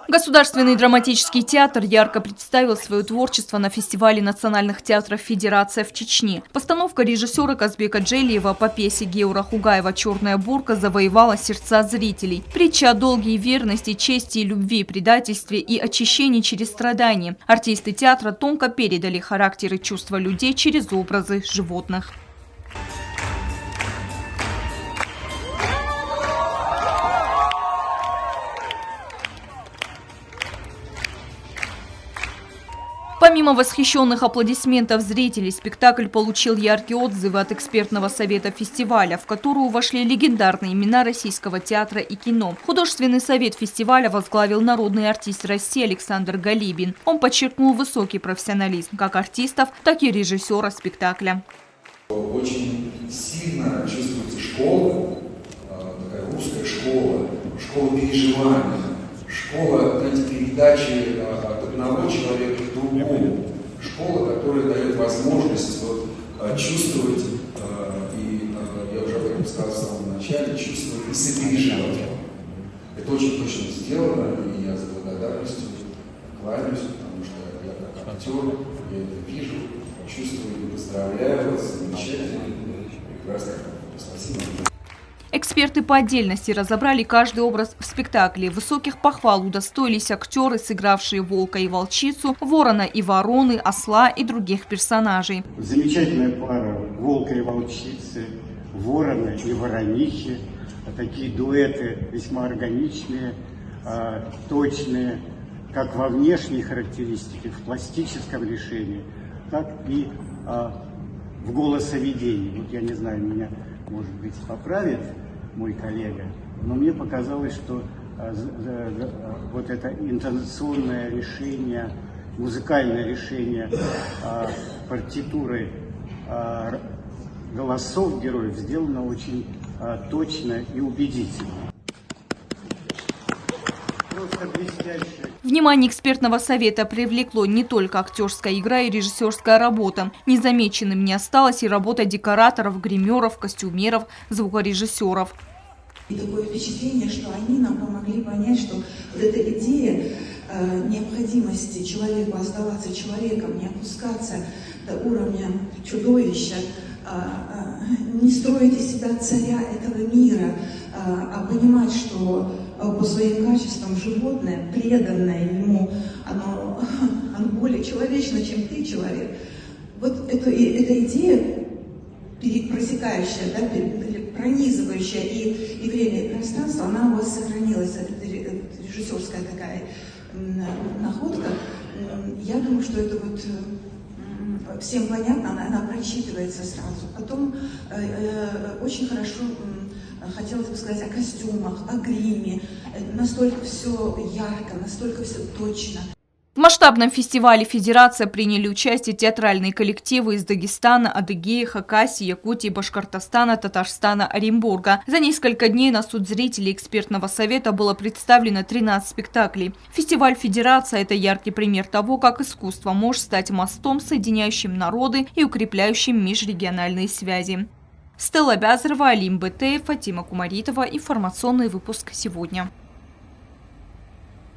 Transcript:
Государственный драматический театр ярко представил свое творчество на фестивале национальных театров «Федерация» в Чечне. Постановка режиссера Казбека Джелиева по пьесе Геура Хугаева «Черная бурка» завоевала сердца зрителей. Притча о долге и верности, чести и любви, предательстве и очищении через страдания. Артисты театра тонко передали характеры и чувства людей через образы животных. Помимо восхищенных аплодисментов зрителей, спектакль получил яркие отзывы от экспертного совета фестиваля, в которую вошли легендарные имена российского театра и кино. Художественный совет фестиваля возглавил народный артист России Александр Галибин. Он подчеркнул высокий профессионализм как артистов, так и режиссера спектакля. Очень сильно чувствуется школа, такая русская школа, школа переживания, школа, знаете, передачи от одного человека к другому, школа, которая дает возможность чувствовать, и я уже об этом сказал в самом начале, чувствовать и сопереживать. Это очень точно сделано, и я с благодарностью кланяюсь, потому что я как актер, я это вижу, чувствую и поздравляю вас, замечательно, прекрасно. Спасибо. Эксперты по отдельности разобрали каждый образ в спектакле. Высоких похвал удостоились актеры, сыгравшие волка и волчицу, ворона и вороны, осла и других персонажей. Замечательная пара волка и волчицы, ворона и воронихи. Такие дуэты весьма органичные, точные, как во внешней характеристике, в пластическом решении, так и в голосоведении. Вот я не знаю, меня, может быть, поправит мой коллега, но мне показалось, что вот это интонационное решение, музыкальное решение партитуры голосов героев сделано очень точно и убедительно. Просто блестяще. Внимание экспертного совета привлекло не только актерская игра и режиссерская работа. Незамеченным не осталась и работа декораторов, гримеров, костюмеров, звукорежиссеров. И такое впечатление, что они нам помогли понять, что вот эта идея необходимости человеку оставаться человеком, не опускаться до уровня чудовища, не строить из себя царя этого мира, а понимать, что по своим качествам животное, преданное ему, оно более человечно, чем ты человек. Вот эта идея, просекающая, да, пронизывающая и время, и пространство, она у вас сохранилась, это режиссерская такая находка. Я думаю, что это вот всем понятно, она прочитывается сразу. Потом очень хорошо хотелось бы сказать о костюмах, о гриме. Настолько все ярко, настолько все точно. В масштабном фестивале «Федерация» приняли участие театральные коллективы из Дагестана, Адыгеи, Хакасии, Якутии, Башкортостана, Татарстана, Оренбурга. За несколько дней на суд зрителей экспертного совета было представлено 13 спектаклей. Фестиваль «Федерация» – это яркий пример того, как искусство может стать мостом, соединяющим народы и укрепляющим межрегиональные связи. Стелла Бязарова, Алим Бетеев, Фатима Кумаритова. Информационный выпуск сегодня.